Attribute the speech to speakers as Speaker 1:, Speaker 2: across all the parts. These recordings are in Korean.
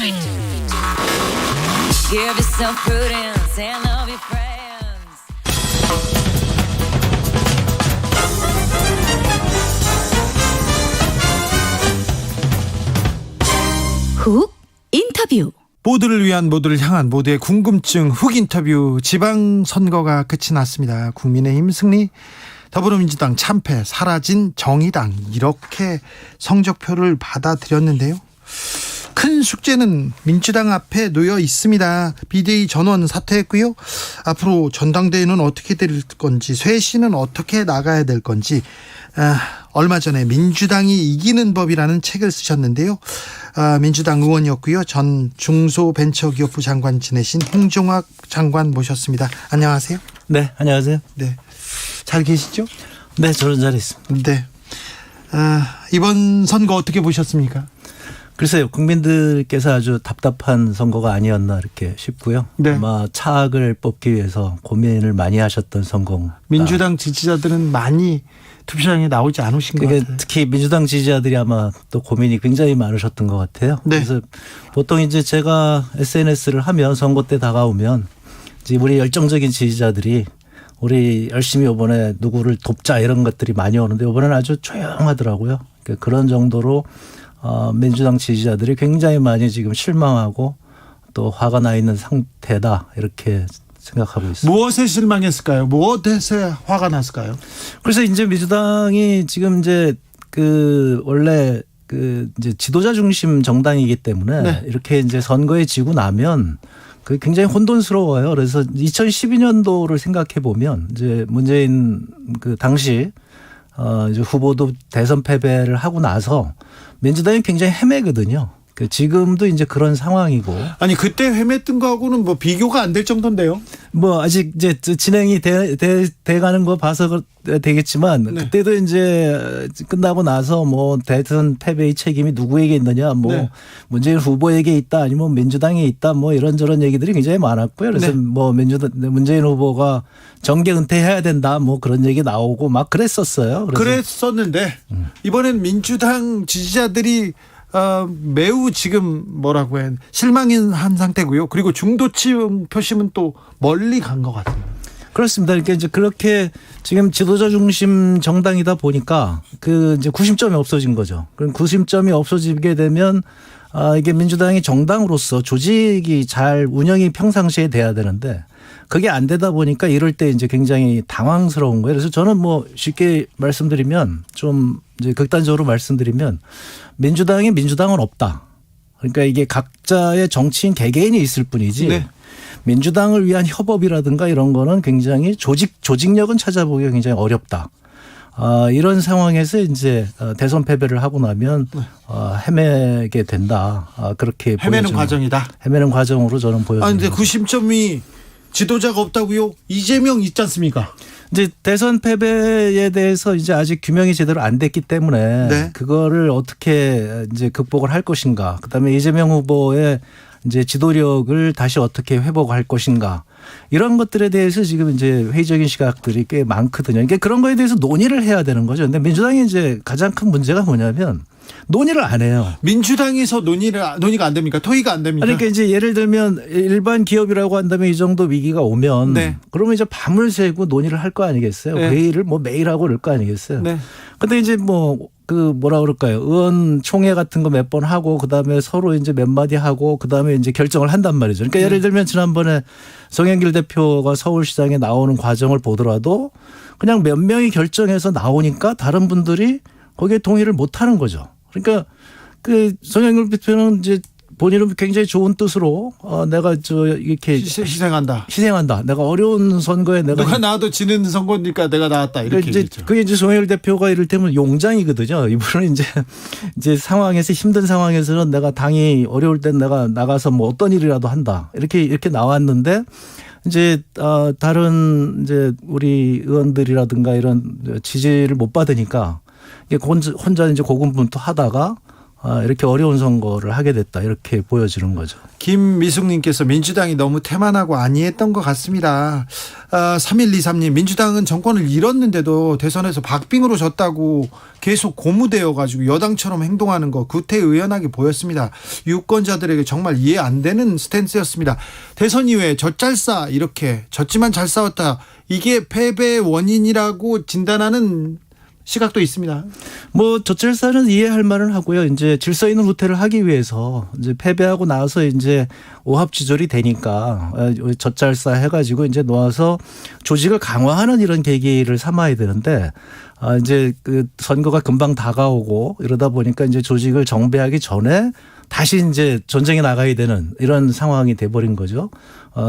Speaker 1: Give yourself prudence and love your friends.
Speaker 2: 훅 인터뷰.
Speaker 3: 모두를 위한, 모두를 향한, 모두의 궁금증 훅 인터뷰. 지방선거가 끝이 났습니다. 국민의힘 승리, 더불어민주당 참패, 사라진 정의당, 이렇게 성적표를 받아들였는데요. 큰 숙제는 민주당 앞에 놓여 있습니다. 비대위 전원 사퇴했고요. 앞으로 전당대회는 어떻게 될 건지, 쇄신은 어떻게 나가야 될 건지, 얼마 전에 민주당이 이기는 법이라는 책을 쓰셨는데요. 민주당 의원이었고요. 전 중소벤처기업부 장관 지내신 홍종학 장관 모셨습니다. 안녕하세요.
Speaker 4: 네, 안녕하세요.
Speaker 3: 네, 잘 계시죠?
Speaker 4: 네, 저는 잘 있습니다.
Speaker 3: 네. 이번 선거 어떻게 보셨습니까?
Speaker 4: 글쎄요, 국민들께서 아주 답답한 선거가 아니었나 이렇게 싶고요.
Speaker 3: 네.
Speaker 4: 아마 차악을 뽑기 위해서 고민을 많이 하셨던 선거.
Speaker 3: 민주당 지지자들은 많이 투표장에 나오지 않으신 것
Speaker 4: 그게
Speaker 3: 같아요.
Speaker 4: 특히 민주당 지지자들이 아마 또 고민이 굉장히 많으셨던 것 같아요.
Speaker 3: 네.
Speaker 4: 그래서 보통 이제 제가 SNS를 하면 선거 때 다가오면 이제 우리 열정적인 지지자들이 우리 열심히 이번에 누구를 돕자 이런 것들이 많이 오는데 이번에는 아주 조용하더라고요. 그러니까 그런 정도로 민주당 지지자들이 굉장히 많이 지금 실망하고 또 화가 나 있는 상태다 이렇게 생각하고 있습니다.
Speaker 3: 무엇에 실망했을까요? 무엇에 화가 났을까요?
Speaker 4: 그래서 이제 민주당이 지금 이제 원래 이제 지도자 중심 정당이기 때문에
Speaker 3: 네.
Speaker 4: 이렇게 이제 선거에 지고 나면 그 굉장히 혼돈스러워요. 그래서 2012년도를 생각해 보면 이제 문재인 당시 이제 후보도 대선 패배를 하고 나서 민주당이 굉장히 헤매거든요. 지금도 이제 그런 상황이고.
Speaker 3: 아니, 그때 헤맸던 거하고는 뭐 비교가 안 될 정도인데요.
Speaker 4: 뭐 아직 이제 진행이 돼가는 거 봐서 되겠지만
Speaker 3: 네.
Speaker 4: 그때도 이제 끝나고 나서 뭐 대선 패배의 책임이 누구에게 있느냐, 뭐
Speaker 3: 네.
Speaker 4: 문재인 후보에게 있다, 아니면 민주당에 있다, 뭐 이런저런 얘기들이 굉장히 많았고요. 그래서
Speaker 3: 네.
Speaker 4: 뭐 문재인 후보가 정계 은퇴해야 된다, 뭐 그런 얘기 나오고 막 그랬었어요. 그래서
Speaker 3: 그랬었는데 이번엔 민주당 지지자들이 매우 지금 뭐라고 해 실망한 상태고요. 그리고 중도층 표심은 또 멀리 간 것 같아요.
Speaker 4: 그렇습니다. 그러니까 이제 그렇게 지금 지도자 중심 정당이다 보니까 이제 구심점이 없어진 거죠. 그럼 구심점이 없어지게 되면 이게 민주당이 정당으로서 조직이 잘 운영이 평상시에 돼야 되는데 그게 안 되다 보니까 이럴 때 이제 굉장히 당황스러운 거예요. 그래서 저는 뭐 쉽게 말씀드리면 좀 이제 극단적으로 말씀드리면 민주당이 민주당은 없다. 그러니까 이게 각자의 정치인 개개인이 있을 뿐이지
Speaker 3: 네.
Speaker 4: 민주당을 위한 협업이라든가 이런 거는 굉장히 조직력은 찾아보기가 굉장히 어렵다. 이런 상황에서 이제 대선 패배를 하고 나면 헤매게 된다. 그렇게
Speaker 3: 헤매는 과정이다.
Speaker 4: 헤매는 과정으로 저는 보여집니다.
Speaker 3: 근데 구심점이 지도자가 없다고요? 이재명 있지 않습니까?
Speaker 4: 이제 대선 패배에 대해서 이제 아직 규명이 제대로 안 됐기 때문에
Speaker 3: 네.
Speaker 4: 그거를 어떻게 이제 극복을 할 것인가. 그다음에 이재명 후보의 이제 지도력을 다시 어떻게 회복할 것인가. 이런 것들에 대해서 지금 이제 회의적인 시각들이 꽤 많거든요. 그러니까 그런 거에 대해서 논의를 해야 되는 거죠. 근데 민주당이 이제 가장 큰 문제가 뭐냐면 논의를 안 해요.
Speaker 3: 민주당에서 논의가 안 됩니까? 토의가 안 됩니까?
Speaker 4: 그러니까 이제 예를 들면 일반 기업이라고 한다면 이 정도 위기가 오면
Speaker 3: 네.
Speaker 4: 그러면 이제 밤을 새고 논의를 할 거 아니겠어요.
Speaker 3: 네.
Speaker 4: 회의를 뭐 매일 하고 그럴 거 아니겠어요.
Speaker 3: 네.
Speaker 4: 근데 이제 뭐라 그럴까요? 의원총회 같은 거 몇 번 하고 그다음에 서로 이제 몇 마디 하고 그다음에 이제 결정을 한단 말이죠. 그러니까 예를 들면 지난번에 송영길 대표가 서울시장에 나오는 과정을 보더라도 그냥 몇 명이 결정해서 나오니까 다른 분들이 거기에 동의를 못 하는 거죠. 그러니까 송영길 대표는 이제 본인은 굉장히 좋은 뜻으로 내가 이렇게
Speaker 3: 희생한다.
Speaker 4: 내가 어려운 선거에
Speaker 3: 누가 나와도 지는 선거니까 내가 나왔다 이렇게 얘기했죠.
Speaker 4: 그게 이제 송영길 대표가 이를테면 용장이거든요. 이분은 이제 상황에서 힘든 상황에서는 내가 당이 어려울 땐 내가 나가서 뭐 어떤 일이라도 한다. 이렇게 나왔는데 이제 다른 이제 우리 의원들이라든가 이런 지지를 못 받으니까 혼자 이제 고군분투하다가 이렇게 어려운 선거를 하게 됐다 이렇게 보여지는 거죠.
Speaker 3: 김미숙님께서 민주당이 너무 태만하고 안이했던 것 같습니다. 3123님 민주당은 정권을 잃었는데도 대선에서 박빙으로 졌다고 계속 고무되어 가지고 여당처럼 행동하는 거 구태의연하게 보였습니다. 유권자들에게 정말 이해 안 되는 스탠스였습니다. 대선 이후에 젖잘싸 이렇게 졌지만 잘 싸웠다. 이게 패배의 원인이라고 진단하는 시각도 있습니다.
Speaker 4: 뭐 젖잘싸는 이해할 만은 하고요. 이제 질서 있는 후퇴를 하기 위해서 이제 패배하고 나서 이제 오합지졸이 되니까 젖잘싸 해가지고 이제 놓아서 조직을 강화하는 이런 계기를 삼아야 되는데 이제 그 선거가 금방 다가오고 이러다 보니까 이제 조직을 정비하기 전에 다시 이제 전쟁에 나가야 되는 이런 상황이 돼버린 거죠.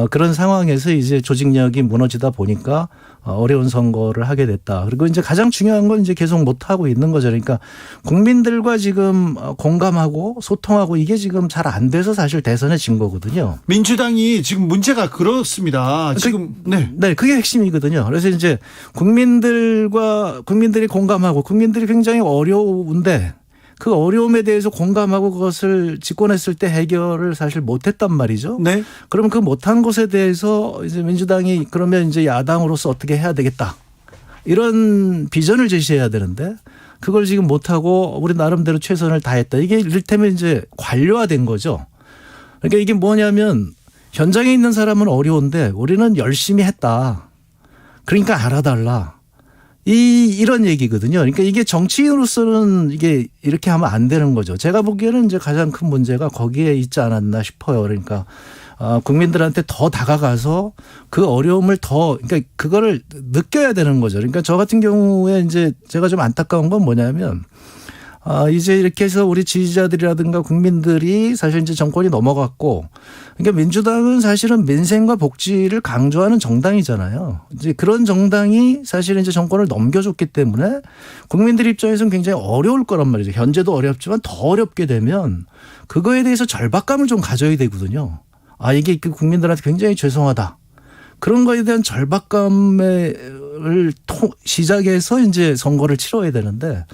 Speaker 4: 그런 상황에서 이제 조직력이 무너지다 보니까 어려운 선거를 하게 됐다. 그리고 이제 가장 중요한 건 이제 계속 못 하고 있는 거죠. 그러니까 국민들과 지금 공감하고 소통하고 이게 지금 잘 안 돼서 사실 대선에 진 거거든요.
Speaker 3: 민주당이 지금 문제가 그렇습니다. 지금
Speaker 4: 네, 그게 핵심이거든요. 그래서 이제 국민들이 공감하고 국민들이 굉장히 어려운데 그 어려움에 대해서 공감하고 그것을 집권했을 때 해결을 사실 못했단 말이죠.
Speaker 3: 네.
Speaker 4: 그러면 그 못한 것에 대해서 이제 민주당이 그러면 이제 야당으로서 어떻게 해야 되겠다. 이런 비전을 제시해야 되는데 그걸 지금 못하고 우리 나름대로 최선을 다했다. 이게 이를테면 이제 관료화된 거죠. 그러니까 이게 뭐냐면 현장에 있는 사람은 어려운데 우리는 열심히 했다. 그러니까 알아달라. 이런 얘기거든요. 그러니까 이게 정치인으로서는 이게 이렇게 하면 안 되는 거죠. 제가 보기에는 이제 가장 큰 문제가 거기에 있지 않았나 싶어요. 그러니까 국민들한테 더 다가가서 그 어려움을 그러니까 그거를 느껴야 되는 거죠. 그러니까 저 같은 경우에 이제 제가 좀 안타까운 건 뭐냐면 이제 이렇게 해서 우리 지지자들이라든가 국민들이 사실 이제 정권이 넘어갔고 그러니까 민주당은 사실은 민생과 복지를 강조하는 정당이잖아요. 이제 그런 정당이 사실은 이제 정권을 넘겨줬기 때문에 국민들 입장에서는 굉장히 어려울 거란 말이죠. 현재도 어렵지만 더 어렵게 되면 그거에 대해서 절박감을 좀 가져야 되거든요. 이게 국민들한테 굉장히 죄송하다. 그런 거에 대한 절박감을 시작해서 이제 선거를 치러야 되는데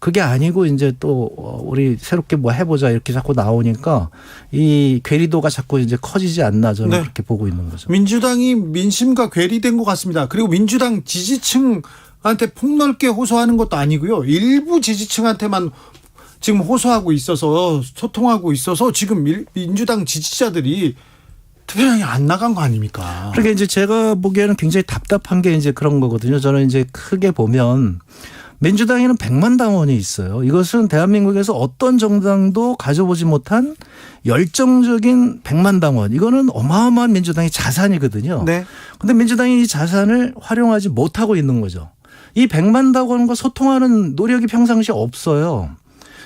Speaker 4: 그게 아니고 이제 또 우리 새롭게 뭐 해보자 이렇게 자꾸 나오니까 이 괴리도가 자꾸 이제 커지지 않나 저는
Speaker 3: 네.
Speaker 4: 그렇게 보고 있는 거죠.
Speaker 3: 민주당이 민심과 괴리된 것 같습니다. 그리고 민주당 지지층한테 폭넓게 호소하는 것도 아니고요. 일부 지지층한테만 지금 호소하고 있어서 소통하고 있어서 지금 민주당 지지자들이 투표장에 안 나간 거 아닙니까?
Speaker 4: 그러니까 이제 제가 보기에는 굉장히 답답한 게 이제 그런 거거든요. 저는 이제 크게 보면 민주당에는 100만 당원이 있어요. 이것은 대한민국에서 어떤 정당도 가져보지 못한 열정적인 100만 당원. 이거는 어마어마한 민주당의 자산이거든요.
Speaker 3: 네.
Speaker 4: 근데 민주당이 이 자산을 활용하지 못하고 있는 거죠. 이 100만 당원과 소통하는 노력이 평상시에 없어요.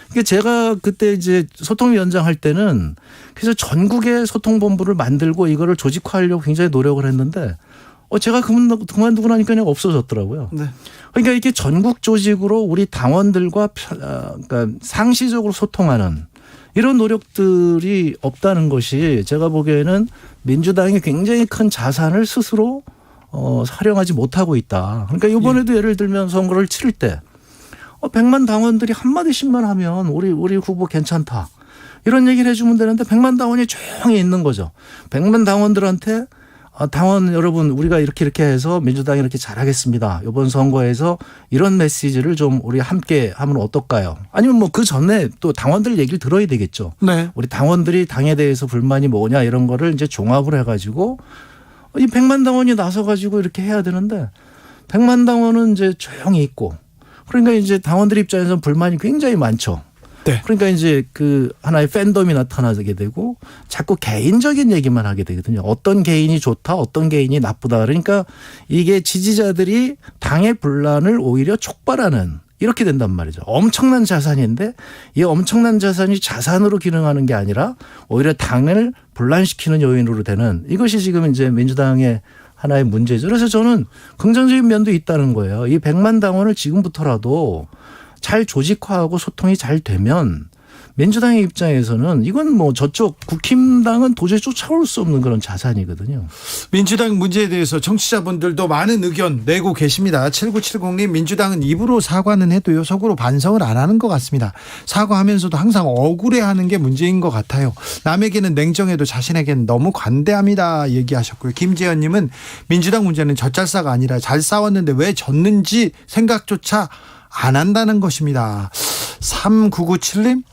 Speaker 4: 그러니까 제가 그때 이제 소통위원장 할 때는 그래서 전국의 소통본부를 만들고 이거를 조직화하려고 굉장히 노력을 했는데 제가 그만두고 나니까 그냥 없어졌더라고요.
Speaker 3: 네.
Speaker 4: 그러니까 이게 전국 조직으로 우리 당원들과 그러니까 상시적으로 소통하는 이런 노력들이 없다는 것이 제가 보기에는 민주당이 굉장히 큰 자산을 스스로 활용하지 못하고 있다. 그러니까 이번에도 예를 들면 선거를 치를 때 100만 당원들이 한마디씩만 하면 우리 후보 괜찮다. 이런 얘기를 해주면 되는데 100만 당원이 조용히 있는 거죠. 100만 당원들한테 당원 여러분 우리가 이렇게 해서 민주당이 이렇게 잘하겠습니다. 이번 선거에서 이런 메시지를 좀 우리 함께 하면 어떨까요? 아니면 뭐 그 전에 또 당원들 얘기를 들어야 되겠죠.
Speaker 3: 네.
Speaker 4: 우리 당원들이 당에 대해서 불만이 뭐냐 이런 거를 이제 종합을 해가지고 이 100만 당원이 나서가지고 이렇게 해야 되는데 100만 당원은 이제 조용히 있고 그러니까 이제 당원들 입장에서는 불만이 굉장히 많죠.
Speaker 3: 네.
Speaker 4: 그러니까 이제 그 하나의 팬덤이 나타나게 되고 자꾸 개인적인 얘기만 하게 되거든요. 어떤 개인이 좋다, 어떤 개인이 나쁘다. 그러니까 이게 지지자들이 당의 분란을 오히려 촉발하는 이렇게 된단 말이죠. 엄청난 자산인데 이 엄청난 자산이 자산으로 기능하는 게 아니라 오히려 당을 분란시키는 요인으로 되는 이것이 지금 이제 민주당의 하나의 문제죠. 그래서 저는 긍정적인 면도 있다는 거예요. 이 100만 당원을 지금부터라도 잘 조직화하고 소통이 잘 되면 민주당의 입장에서는 이건 뭐 저쪽 국힘당은 도저히 쫓아올 수 없는 그런 자산이거든요.
Speaker 3: 민주당 문제에 대해서 정치자분들도 많은 의견 내고 계십니다. 7970님, 민주당은 입으로 사과는 해도요 속으로 반성을 안 하는 것 같습니다. 사과하면서도 항상 억울해하는 게 문제인 것 같아요. 남에게는 냉정해도 자신에게는 너무 관대합니다 얘기하셨고요. 김재현님은 민주당 문제는 젖잘싸가 아니라 잘 싸웠는데 왜 졌는지 생각조차 안 한다는 것입니다. 3997님,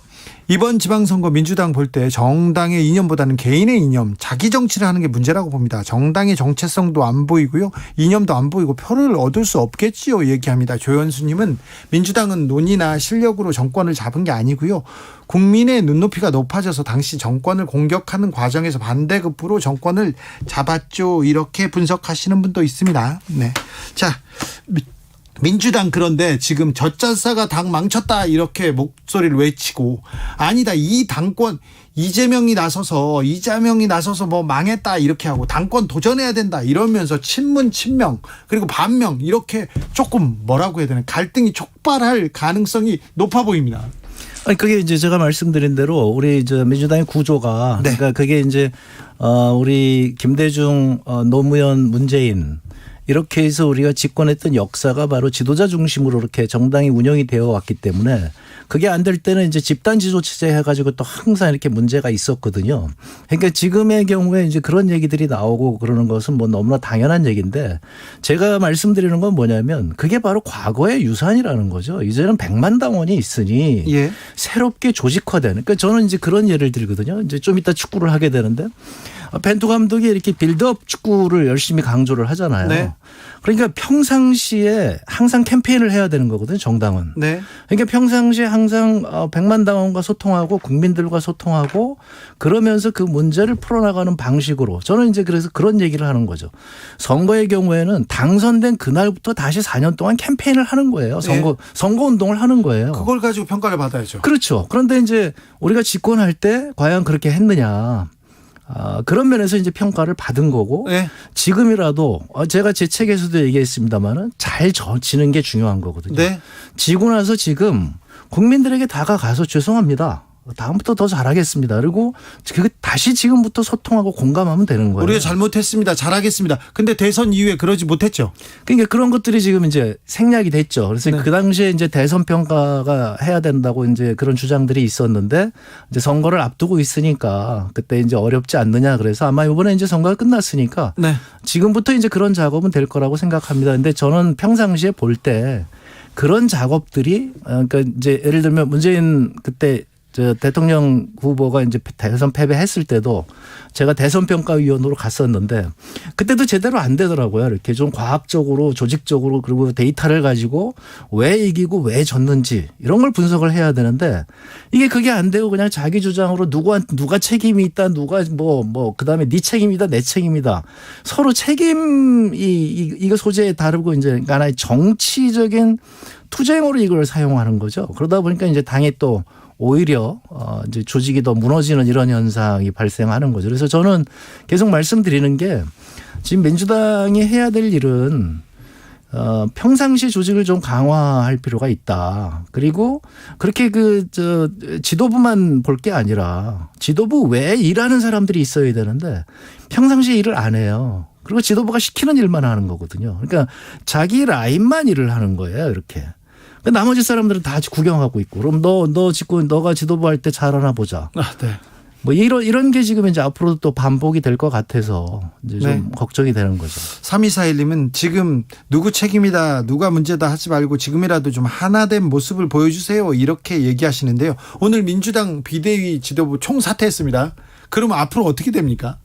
Speaker 3: 이번 지방선거 민주당 볼 때 정당의 이념보다는 개인의 이념, 자기 정치를 하는 게 문제라고 봅니다. 정당의 정체성도 안 보이고요, 이념도 안 보이고 표를 얻을 수 없겠지요 얘기합니다. 조현수님은 민주당은 논의나 실력으로 정권을 잡은 게 아니고요, 국민의 눈높이가 높아져서 당시 정권을 공격하는 과정에서 반대급부로 정권을 잡았죠, 이렇게 분석하시는 분도 있습니다. 네, 자, 민주당 그런데 지금 젖잘싸가 당 망쳤다 이렇게 목소리를 외치고, 아니다 이 당권 이재명이 나서서 뭐 망했다 이렇게 하고 당권 도전해야 된다 이러면서 친문 친명 그리고 반명 이렇게 조금 뭐라고 해야 되나 갈등이 촉발할 가능성이 높아 보입니다.
Speaker 4: 아니 그게 이제 제가 말씀드린 대로 우리 저 민주당의 구조가
Speaker 3: 네.
Speaker 4: 그러니까 그게 이제 우리 김대중, 노무현, 문재인 이렇게 해서 우리가 집권했던 역사가 바로 지도자 중심으로 이렇게 정당이 운영이 되어 왔기 때문에 그게 안 될 때는 이제 집단 지도 체제 해가지고 또 항상 이렇게 문제가 있었거든요. 그러니까 지금의 경우에 이제 그런 얘기들이 나오고 그러는 것은 뭐 너무나 당연한 얘기인데, 제가 말씀드리는 건 뭐냐면 그게 바로 과거의 유산이라는 거죠. 이제는 100만 당원이 있으니
Speaker 3: 예.
Speaker 4: 새롭게 조직화되는. 그러니까 저는 이제 그런 예를 들거든요. 이제 좀 이따 축구를 하게 되는데 벤투 감독이 이렇게 빌드업 축구를 열심히 강조를 하잖아요.
Speaker 3: 네.
Speaker 4: 그러니까 평상시에 항상 캠페인을 해야 되는 거거든요, 정당은.
Speaker 3: 네.
Speaker 4: 그러니까 평상시에 항상 100만 당원과 소통하고 국민들과 소통하고 그러면서 그 문제를 풀어나가는 방식으로, 저는 이제 그래서 그런 얘기를 하는 거죠. 선거의 경우에는 당선된 그날부터 다시 4년 동안 캠페인을 하는 거예요. 선거 운동을 하는 거예요.
Speaker 3: 그걸 가지고 평가를 받아야죠.
Speaker 4: 그렇죠. 그런데 이제 우리가 집권할 때 과연 그렇게 했느냐. 그런 면에서 이제 평가를 받은 거고,
Speaker 3: 네.
Speaker 4: 지금이라도 제가 제 책에서도 얘기했습니다만은 잘 지는 게 중요한 거거든요.
Speaker 3: 네.
Speaker 4: 지고 나서 지금 국민들에게 다가가서 죄송합니다, 다음부터 더 잘하겠습니다, 그리고 다시 지금부터 소통하고 공감하면 되는 거예요.
Speaker 3: 우리가 잘못했습니다. 잘하겠습니다. 근데 대선 이후에 그러지 못했죠.
Speaker 4: 그러니까 그런 것들이 지금 이제 생략이 됐죠. 그래서
Speaker 3: 네.
Speaker 4: 그 당시에 이제 대선 평가가 해야 된다고 이제 그런 주장들이 있었는데, 이제 선거를 앞두고 있으니까 그때 이제 어렵지 않느냐. 그래서 아마 이번에 이제 선거가 끝났으니까
Speaker 3: 네.
Speaker 4: 지금부터 이제 그런 작업은 될 거라고 생각합니다. 근데 저는 평상시에 볼 때 그런 작업들이, 그러니까 이제 예를 들면 문재인 그때 저 대통령 후보가 이제 대선 패배했을 때도 제가 대선평가위원으로 갔었는데 그때도 제대로 안 되더라고요. 이렇게 좀 과학적으로 조직적으로 그리고 데이터를 가지고 왜 이기고 왜 졌는지 이런 걸 분석을 해야 되는데, 이게 그게 안 되고 그냥 자기 주장으로 누가 책임이 있다, 누가 뭐 그다음에 네 책임이다, 내 책임이다, 서로 책임이 이거 소재에 다르고 이제 하나의 정치적인 투쟁으로 이걸 사용하는 거죠. 그러다 보니까 이제 당이 또 오히려 이제 조직이 더 무너지는 이런 현상이 발생하는 거죠. 그래서 저는 계속 말씀드리는 게, 지금 민주당이 해야 될 일은 평상시 조직을 좀 강화할 필요가 있다. 그리고 그렇게 지도부만 볼 게 아니라 지도부 외에 일하는 사람들이 있어야 되는데 평상시에 일을 안 해요. 그리고 지도부가 시키는 일만 하는 거거든요. 그러니까 자기 라인만 일을 하는 거예요, 이렇게. 나머지 사람들은 다 구경하고 있고, 그럼 너가 지도부 할 때 잘하나 보자.
Speaker 3: 네.
Speaker 4: 뭐 이런 게 지금 이제 앞으로도 또 반복이 될 것 같아서 이제 좀
Speaker 3: 네.
Speaker 4: 걱정이 되는 거죠.
Speaker 3: 3241님은 지금 누구 책임이다, 누가 문제다 하지 말고 지금이라도 좀 하나된 모습을 보여주세요, 이렇게 얘기하시는데요. 오늘 민주당 비대위 지도부 총사퇴했습니다. 그러면 앞으로 어떻게 됩니까?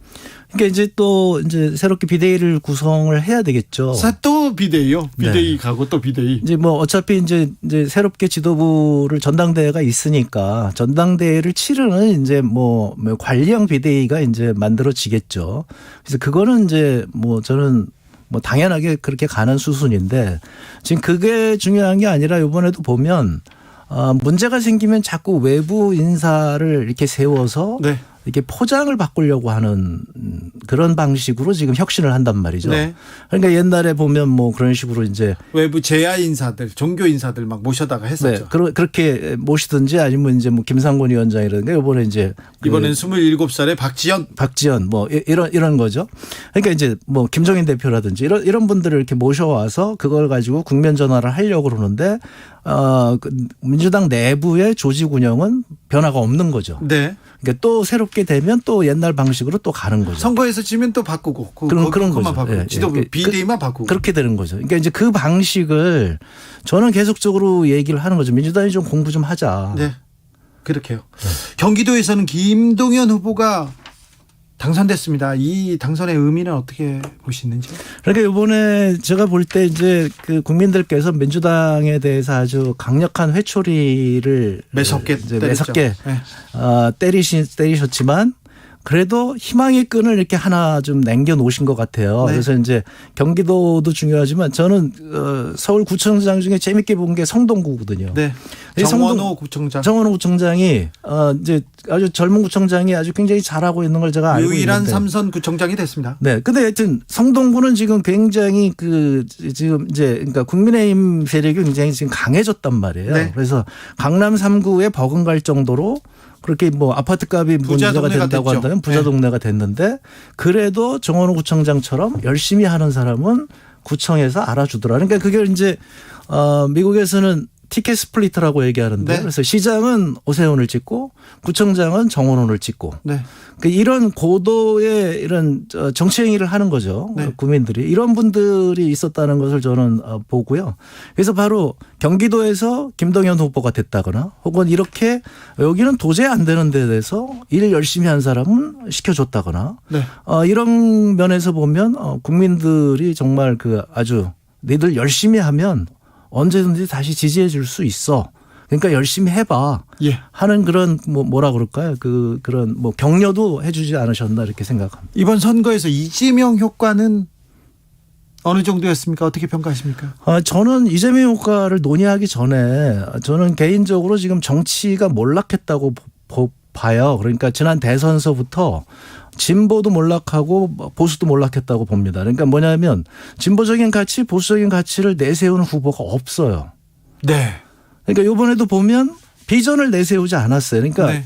Speaker 4: 그러니까 이제 또 이제 새롭게 비대위를 구성을 해야 되겠죠.
Speaker 3: 또 비대위요. 비대위
Speaker 4: 네.
Speaker 3: 가고 또 비대위.
Speaker 4: 이제 뭐 어차피 이제 새롭게 지도부를 전당대회가 있으니까 전당대회를 치르는 이제 뭐 관리형 비대위가 이제 만들어지겠죠. 그래서 그거는 이제 뭐 저는 뭐 당연하게 그렇게 가는 수순인데, 지금 그게 중요한 게 아니라 이번에도 보면 문제가 생기면 자꾸 외부 인사를 이렇게 세워서
Speaker 3: 네.
Speaker 4: 이렇게 포장을 바꾸려고 하는 그런 방식으로 지금 혁신을 한단 말이죠.
Speaker 3: 네.
Speaker 4: 그러니까 옛날에 보면 뭐 그런 식으로 이제
Speaker 3: 외부 제야 인사들, 종교 인사들 막 모셔다가 했었죠.
Speaker 4: 네, 그렇게 모시든지 아니면 이제 뭐 김상곤 위원장이라든가 이번에 이제
Speaker 3: 이번엔 27살의
Speaker 4: 박지원 뭐 이런 거죠. 그러니까 이제 뭐 김종인 대표라든지 이런 분들을 이렇게 모셔와서 그걸 가지고 국면 전환을 하려고 그러는데 그 민주당 내부의 조직 운영은 변화가 없는 거죠.
Speaker 3: 네.
Speaker 4: 그러니까 또 새롭게 되면 또 옛날 방식으로 또 가는 거죠.
Speaker 3: 선거에서 지면 또 바꾸고
Speaker 4: 그런
Speaker 3: 것만
Speaker 4: 거죠.
Speaker 3: 바꾸고
Speaker 4: 예,
Speaker 3: 지도부
Speaker 4: 예.
Speaker 3: 비대위만 바꾸고
Speaker 4: 그렇게 되는 거죠. 그러니까 이제 그 방식을 저는 계속적으로 얘기를 하는 거죠. 민주당이 좀 공부 좀 하자.
Speaker 3: 네. 그렇게요. 경기도에서는 김동연 후보가 당선됐습니다. 이 당선의 의미는 어떻게 보시는지?
Speaker 4: 그러니까 이번에 제가 볼 때 이제 그 국민들께서 민주당에 대해서 아주 강력한 회초리를
Speaker 3: 매섭게
Speaker 4: 이제
Speaker 3: 때렸죠.
Speaker 4: 매섭게
Speaker 3: 네.
Speaker 4: 때리셨지만 그래도 희망의 끈을 이렇게 하나 좀 남겨놓으신 것 같아요.
Speaker 3: 네.
Speaker 4: 그래서 이제 경기도도 중요하지만 저는 서울구청장 중에 재밌게 본 게 성동구거든요.
Speaker 3: 네.
Speaker 4: 이
Speaker 3: 정원호 구청장.
Speaker 4: 정원호 구청장이 이제 아주 젊은 구청장이 아주 굉장히 잘하고 있는 걸 제가 알고
Speaker 3: 유일한
Speaker 4: 있는데.
Speaker 3: 삼선 구청장이 됐습니다.
Speaker 4: 네. 근데 하여튼 성동구는 지금 굉장히 지금 이제 그러니까 국민의힘 세력이 굉장히 지금 강해졌단 말이에요.
Speaker 3: 네.
Speaker 4: 그래서 강남 3구에 버금갈 정도로 그렇게 뭐 아파트 값이
Speaker 3: 부자
Speaker 4: 문제가
Speaker 3: 동네가
Speaker 4: 된다고
Speaker 3: 됐죠.
Speaker 4: 한다면 부자
Speaker 3: 네.
Speaker 4: 동네가 됐는데 그래도 정원호 구청장처럼 열심히 하는 사람은 구청에서 알아주더라. 그러니까 그게 이제 미국에서는 티켓 스플리터라고 얘기하는데
Speaker 3: 네.
Speaker 4: 그래서 시장은 오세훈을 찍고 구청장은 정원호를 찍고
Speaker 3: 네.
Speaker 4: 이런 고도의 이런 정치 행위를 하는 거죠.
Speaker 3: 네.
Speaker 4: 국민들이. 이런 분들이 있었다는 것을 저는 보고요. 그래서 바로 경기도에서 김동연 후보가 됐다거나 혹은 이렇게 여기는 도저히 안 되는 데 대해서 일 열심히 한 사람은 시켜줬다거나
Speaker 3: 네.
Speaker 4: 이런 면에서 보면 국민들이 정말 아주 너희들 열심히 하면 언제든지 다시 지지해 줄 수 있어. 그러니까 열심히 해봐.
Speaker 3: 예.
Speaker 4: 하는 그런 뭐라 그럴까요? 그런 뭐 격려도 해주지 않으셨나 이렇게 생각합니다.
Speaker 3: 이번 선거에서 이재명 효과는 어느 정도였습니까? 어떻게 평가하십니까?
Speaker 4: 저는 이재명 효과를 논의하기 전에 저는 개인적으로 지금 정치가 몰락했다고 봐요. 그러니까 지난 대선서부터 진보도 몰락하고 보수도 몰락했다고 봅니다. 그러니까 뭐냐면 진보적인 가치, 보수적인 가치를 내세우는 후보가 없어요.
Speaker 3: 네.
Speaker 4: 그러니까 이번에도 보면 비전을 내세우지 않았어요. 그러니까
Speaker 3: 네.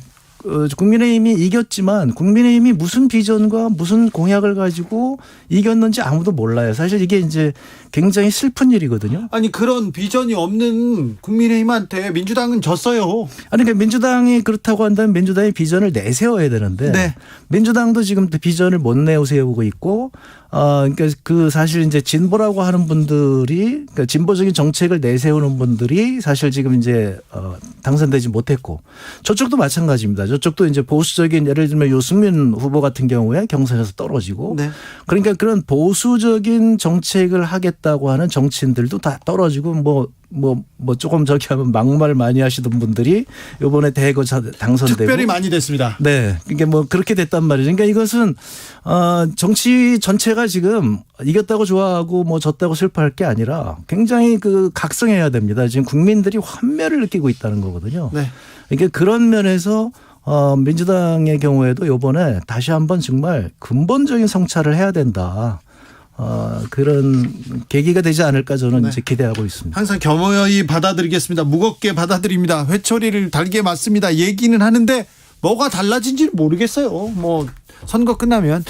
Speaker 4: 국민의힘이 이겼지만 국민의힘이 무슨 비전과 무슨 공약을 가지고 이겼는지 아무도 몰라요. 사실 이게 이제 굉장히 슬픈 일이거든요.
Speaker 3: 아니 그런 비전이 없는 국민의힘한테 민주당은 졌어요.
Speaker 4: 아니 그러니까 민주당이 그렇다고 한다면 민주당이 비전을 내세워야 되는데
Speaker 3: 네.
Speaker 4: 민주당도 지금 비전을 못 내세우고 있고 그러니까 사실 이제 진보라고 하는 분들이 그러니까 진보적인 정책을 내세우는 분들이 사실 지금 이제 당선되지 못했고 저쪽도 마찬가지입니다. 저쪽도 이제 보수적인 예를 들면 요승민 후보 같은 경우에 경선에서 떨어지고
Speaker 3: 네.
Speaker 4: 그러니까 그런 보수적인 정책을 하겠다고 하는 정치인들도 다 떨어지고 뭐 조금 저기 하면 막말 많이 하시던 분들이 이번에 대거 당선되고
Speaker 3: 특별히 많이 됐습니다.
Speaker 4: 네. 이게 뭐 그렇게 됐단 말이죠. 그러니까 이것은 정치 전체가 지금 이겼다고 좋아하고 뭐 졌다고 슬퍼할 게 아니라 굉장히 각성해야 됩니다. 지금 국민들이 환멸을 느끼고 있다는 거거든요.
Speaker 3: 네.
Speaker 4: 이게 그런 면에서 민주당의 경우에도 이번에 다시 한번 정말 근본적인 성찰을 해야 된다. 그런 계기가 되지 않을까 저는
Speaker 3: 네.
Speaker 4: 이제 기대하고 있습니다.
Speaker 3: 항상 겸허히 받아들이겠습니다. 무겁게 받아들입니다. 회초리를 달게 맞습니다. 얘기는 하는데 뭐가 달라진지는 모르겠어요. 뭐 선거 끝나면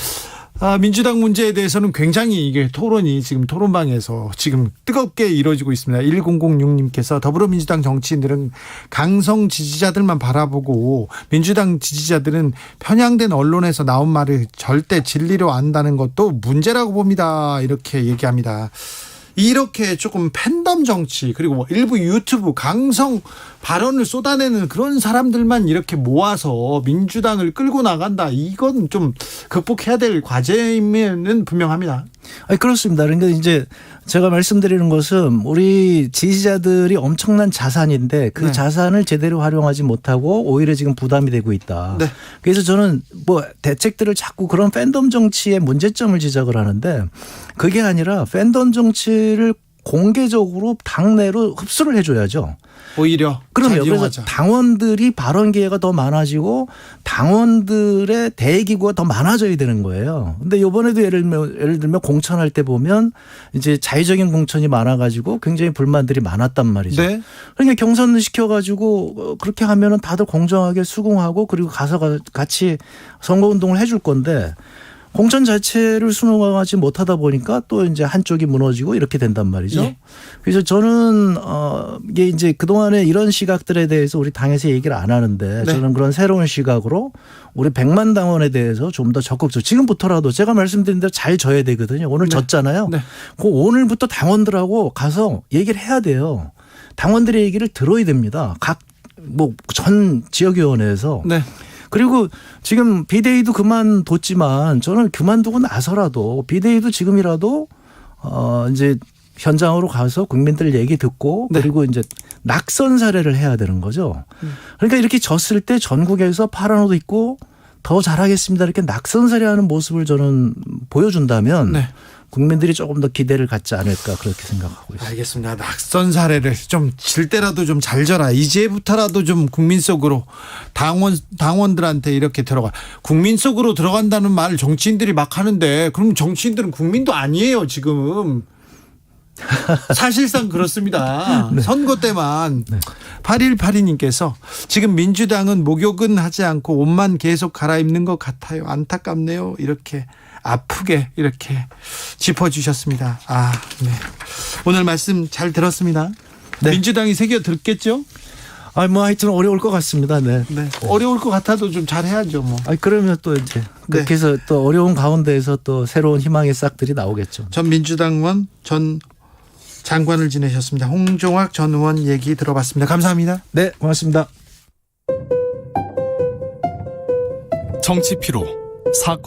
Speaker 3: 민주당 문제에 대해서는 굉장히 이게 토론이 지금 토론방에서 지금 뜨겁게 이루어지고 있습니다. 1006님께서 더불어민주당 정치인들은 강성 지지자들만 바라보고 민주당 지지자들은 편향된 언론에서 나온 말을 절대 진리로 안다는 것도 문제라고 봅니다. 이렇게 얘기합니다. 이렇게 조금 팬덤 정치 그리고 뭐 일부 유튜브 강성 발언을 쏟아내는 그런 사람들만 이렇게 모아서 민주당을 끌고 나간다. 이건 좀 극복해야 될 과제임에는 분명합니다.
Speaker 4: 그렇습니다. 그러니까 이제 제가 말씀드리는 것은 우리 지지자들이 엄청난 자산인데 그
Speaker 3: 네.
Speaker 4: 자산을 제대로 활용하지 못하고 오히려 지금 부담이 되고 있다.
Speaker 3: 네.
Speaker 4: 그래서 저는 뭐 대책들을 자꾸 그런 팬덤 정치의 문제점을 지적을 하는데 그게 아니라 팬덤 정치를 공개적으로 당내로 흡수를 해줘야죠.
Speaker 3: 오히려
Speaker 4: 그럼요.
Speaker 3: 잘
Speaker 4: 그래서
Speaker 3: 이용하자.
Speaker 4: 당원들이 발언 기회가 더 많아지고 당원들의 대기구가 더 많아져야 되는 거예요. 근데 이번에도 예를 들면 공천할 때 보면 이제 자의적인 공천이 많아가지고 굉장히 불만들이 많았단 말이죠.
Speaker 3: 네.
Speaker 4: 그러니까 경선을 시켜가지고 그렇게 하면은 다들 공정하게 수긍하고 그리고 가서 같이 선거운동을 해줄 건데 공천 자체를 수능하지 못하다 보니까 또 이제 한쪽이 무너지고 이렇게 된단 말이죠.
Speaker 3: 예.
Speaker 4: 그래서 저는 이게 이제 그동안에 이런 시각들에 대해서 우리 당에서 얘기를 안 하는데
Speaker 3: 네.
Speaker 4: 저는 그런 새로운 시각으로 우리 100만 당원에 대해서 좀 더 적극적으로 지금부터라도 제가 말씀드린 대로 잘 져야 되거든요. 오늘 졌잖아요.
Speaker 3: 네.
Speaker 4: 그 오늘부터 당원들하고 가서 얘기를 해야 돼요. 당원들의 얘기를 들어야 됩니다. 각 뭐 전 지역위원회에서.
Speaker 3: 네.
Speaker 4: 그리고 지금 비대위도 그만뒀지만 저는 그만두고 나서라도 비대위도 지금이라도 이제 현장으로 가서 국민들 얘기 듣고
Speaker 3: 네.
Speaker 4: 그리고 이제 낙선 사례를 해야 되는 거죠. 그러니까 이렇게 졌을 때 전국에서 파란 옷 입고 더 잘하겠습니다. 이렇게 낙선 사례하는 모습을 저는 보여준다면
Speaker 3: 네.
Speaker 4: 국민들이 조금 더 기대를 갖지 않을까 그렇게 생각하고 있습니다.
Speaker 3: 알겠습니다. 낙선 사례를 좀 질 때라도 좀 잘 져라. 이제부터라도 좀 국민 속으로 당원들한테 이렇게 들어가. 국민 속으로 들어간다는 말을 정치인들이 막 하는데 그럼 정치인들은 국민도 아니에요 지금. 사실상 그렇습니다.
Speaker 4: 네.
Speaker 3: 선거 때만.
Speaker 4: 네.
Speaker 3: 8182님께서 지금 민주당은 목욕은 하지 않고 옷만 계속 갈아입는 것 같아요. 안타깝네요. 이렇게 아프게 이렇게 짚어주셨습니다. 아, 네. 오늘 말씀 잘 들었습니다.
Speaker 4: 네.
Speaker 3: 민주당이 새겨 들겠죠?
Speaker 4: 뭐 하여튼 어려울 것 같습니다. 네.
Speaker 3: 네. 어려울 것 같아도 좀 잘해야죠. 뭐.
Speaker 4: 그러면 또 이제
Speaker 3: 네.
Speaker 4: 그렇게 해서 또 어려운 가운데에서 또 새로운 희망의 싹들이 나오겠죠.
Speaker 3: 전 민주당원 전 장관을 지내셨습니다. 홍종학 전 의원 얘기 들어봤습니다. 감사합니다.
Speaker 4: 네, 고맙습니다.
Speaker 5: 정치 피로, 사건